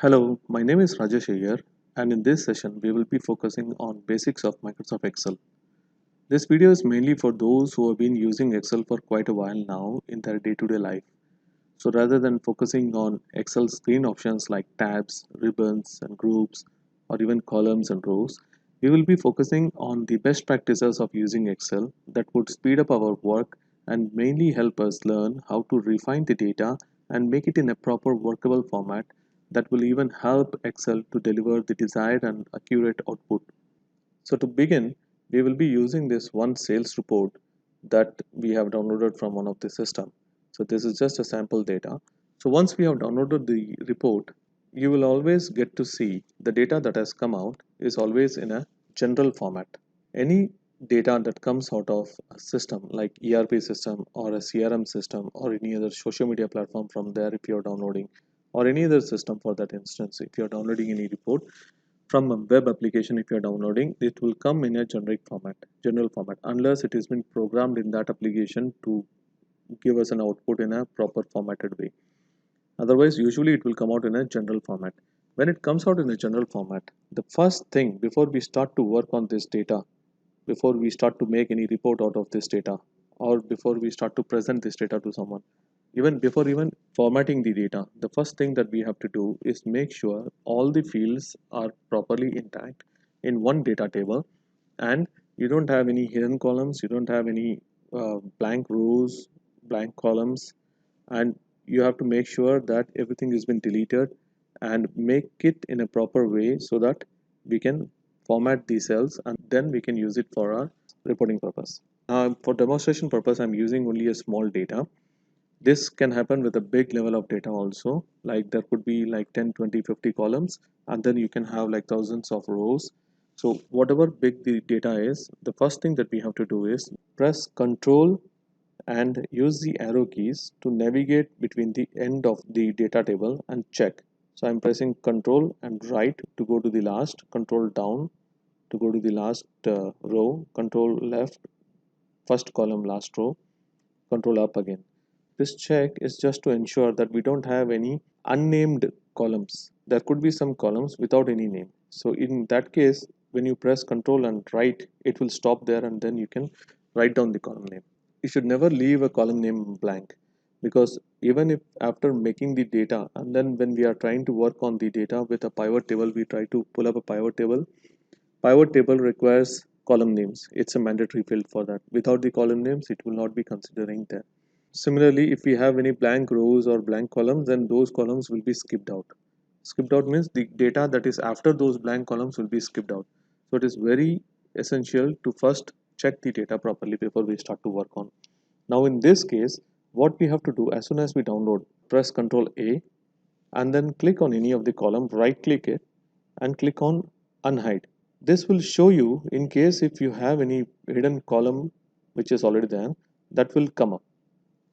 Hello, my name is Rajesh Iyer, and in this session, we will be focusing on basics of Microsoft Excel. This video is mainly for those who have been using Excel for quite a while now in their day-to-day life. So rather than focusing on Excel screen options like tabs, ribbons, and groups, or even columns and rows, we will be focusing on the best practices of using Excel that would speed up our work and mainly help us learn how to refine the data and make it in a proper workable format that will even help Excel to deliver the desired and accurate output. So to begin, we will be using this one sales report that we have downloaded from one of the system. So this is just a sample data. So once we have downloaded the report, you will always get to see the data that has come out is always in a general format. Any data that comes out of a system like ERP system or a CRM system or any other social media platform from there if you're downloading, or any other system for that instance if you're downloading any report from a web application, if you're downloading, it will come in a general format, unless it has been programmed in that application to give us an output in a proper formatted way. Otherwise, usually it will come out in a general format. When it comes out in a general format, the first thing before we start to work on this data, before we start to make any report out of this data, or before we start to present this data to someone, even before even formatting the data, the first thing that we have to do is make sure all the fields are properly intact in one data table, and you don't have any hidden columns, you don't have any blank rows, blank columns, and you have to make sure that everything has been deleted and make it in a proper way so that we can format these cells and then we can use it for our reporting purpose. For demonstration purpose, I'm using only a small data. This can happen with a big level of data also, like there could be like 10, 20, 50 columns, and then you can have like thousands of rows. So whatever big the data is, the first thing that we have to do is press Control and use the arrow keys to navigate between the end of the data table and check. So I'm pressing Control and right to go to the last, Control down to go to the last row, Control left, first column, last row, Control up again. This check is just to ensure that we don't have any unnamed columns. There could be some columns without any name. So in that case, when you press Control and write, it will stop there and then you can write down the column name. You should never leave a column name blank, because even if after making the data and then when we are trying to work on the data with a pivot table, we try to pull up a pivot table. Pivot table requires column names. It's a mandatory field for that. Without the column names, it will not be considering there. Similarly, if we have any blank rows or blank columns, then those columns will be skipped out. Skipped out means the data that is after those blank columns will be skipped out. So it is very essential to first check the data properly before we start to work on. Now in this case, what we have to do as soon as we download, press Ctrl A and then click on any of the column, right click it and click on unhide. This will show you in case if you have any hidden column which is already there, that will come up.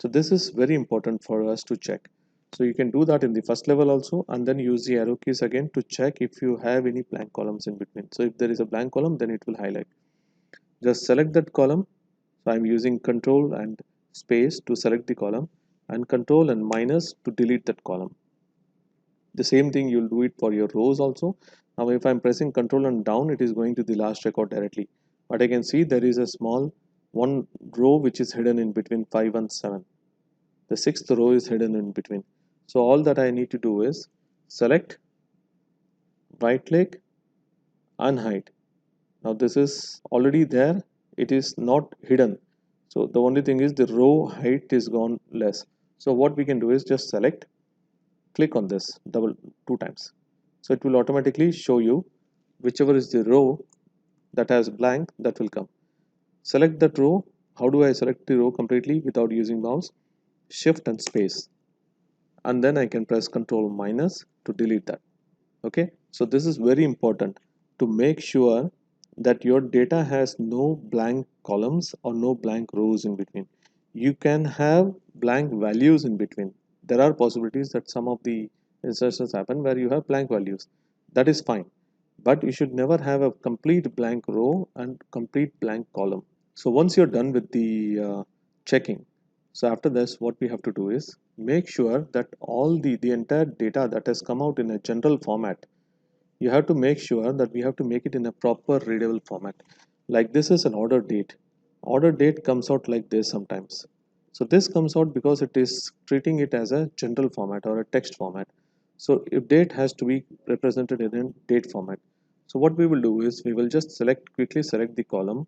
So this is very important for us to check. So you can do that in the first level also, and then use the arrow keys again to check if you have any blank columns in between. So if there is a blank column, then it will highlight. Just select that column. So I'm using Control and space to select the column and Control and minus to delete that column. The same thing you'll do it for your rows also. Now if I'm pressing Control and down, it is going to the last record directly. But I can see there is a small one row which is hidden in between 5 and 7. The sixth row is hidden in between. So all that I need to do is select, right click, unhide. Now this is already there, it is not hidden. So the only thing is the row height is gone less. So what we can do is just select, click on this two times. So it will automatically show you whichever is the row that has blank, that will come. Select that row. How do I select the row completely without using mouse? Shift and space. And then I can press Control minus to delete that. Okay, so this is very important to make sure that your data has no blank columns or no blank rows in between. You can have blank values in between. There are possibilities that some of the instances happen where you have blank values. That is fine, but you should never have a complete blank row and complete blank column. So once you're done with the checking, so after this what we have to do is make sure that all the entire data that has come out in a general format, you have to make sure that we have to make it in a proper readable format. Like this is an order date. Order date comes out like this sometimes. So this comes out because it is treating it as a general format or a text format. So if date has to be represented in a date format. So what we will do is we will just quickly select the column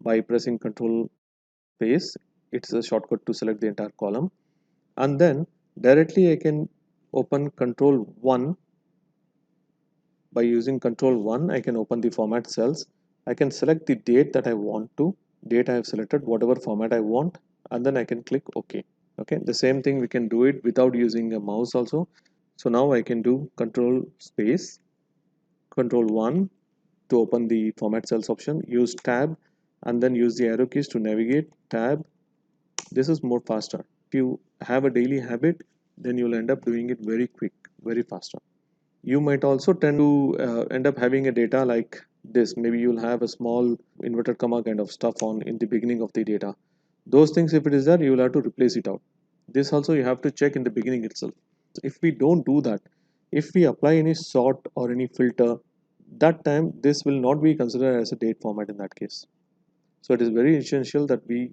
by pressing Control space. It's a shortcut to select the entire column. And then directly I can open Control 1. By using Control 1, I can open the format cells. I can select the date that I want to, date I have selected, whatever format I want, and then I can click OK. Okay, the same thing we can do it without using a mouse also. So now I can do Control space, Control 1 to open the format cells option, use tab, and then use the arrow keys to navigate, tab. This is more faster. If you have a daily habit, then you'll end up doing it very quick, very faster. You might also tend to end up having a data like this. Maybe you'll have a small inverted comma kind of stuff on in the beginning of the data. Those things, if it is there, you will have to replace it out. This also you have to check in the beginning itself. If we don't do that, if we apply any sort or any filter, that time this will not be considered as a date format in that case. So it is very essential that we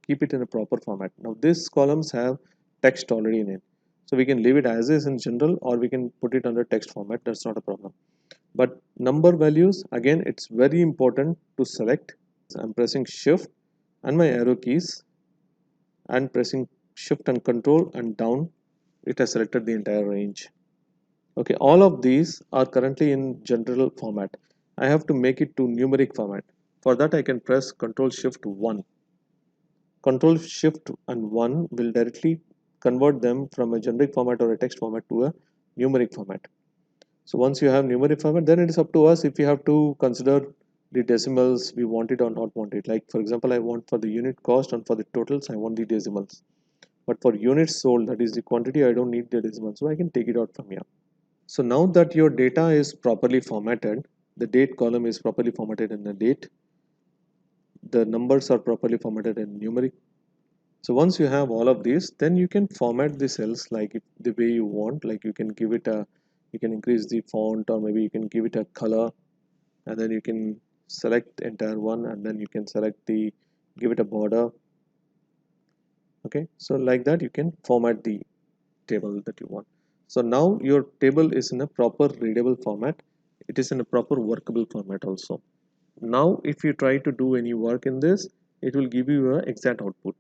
keep it in a proper format. Now these columns have text already in it. So we can leave it as is in general, or we can put it under text format. That's not a problem. But number values, again, it's very important to select. I'm pressing shift and my arrow keys and pressing shift and control and down. It has selected the entire range. Okay, all of these are currently in general format. I have to make it to numeric format. For that, I can press Control Shift 1. Control Shift and 1 will directly convert them from a generic format or a text format to a numeric format. So once you have numeric format, then it is up to us if we have to consider the decimals we want it or not want it. Like for example, I want for the unit cost and for the totals, I want the decimals. But for units sold, that is the quantity, I don't need the decimals, so I can take it out from here. So now that your data is properly formatted, the date column is properly formatted in the date, the numbers are properly formatted in numeric. So once you have all of these, then you can format the cells like the way you want. Like you can give it a, you can increase the font, or maybe you can give it a color, and then you can select the entire one, and then you can select the, give it a border. Okay, so like that you can format the table that you want. So now your table is in a proper readable format. It is in a proper workable format also. Now if you try to do any work in this, it will give you a exact output.